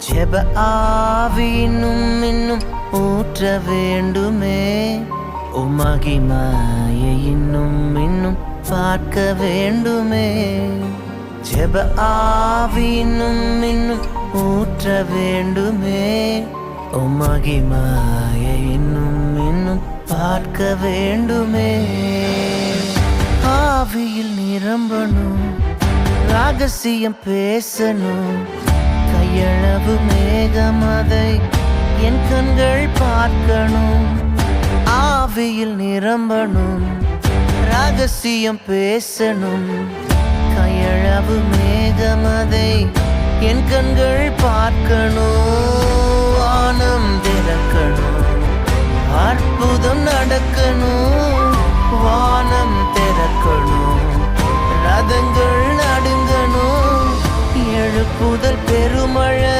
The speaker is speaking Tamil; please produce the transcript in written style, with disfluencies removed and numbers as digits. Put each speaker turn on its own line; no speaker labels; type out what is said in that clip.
ஜெப ஆவி இன்னும் ஊற்ற வேண்டுமே, மகிமையை இன்னும் பார்க்க வேண்டுமே. ஜெப ஆவி இன்னும் ஊற்ற வேண்டுமே, மகிமையை இன்னும் பார்க்க வேண்டுமே. ஆவியில் நிரம்பணும், ரகசியம் பேசணும், கையளவு மேகம் அதை என் கண்கள் பார்க்கணும். ஆவியில் நிரம்பணும், ரகசியம் பேசணும், கையளவு மேகம் அதை என் கண்கள் பார்க்கணும். வானம் திறக்கணும், அற்புதம் நடக்கணும். வானம் திறக்கணும், ரதங்கள் நடுங்கணும். எழுப்புதல் பெருமழை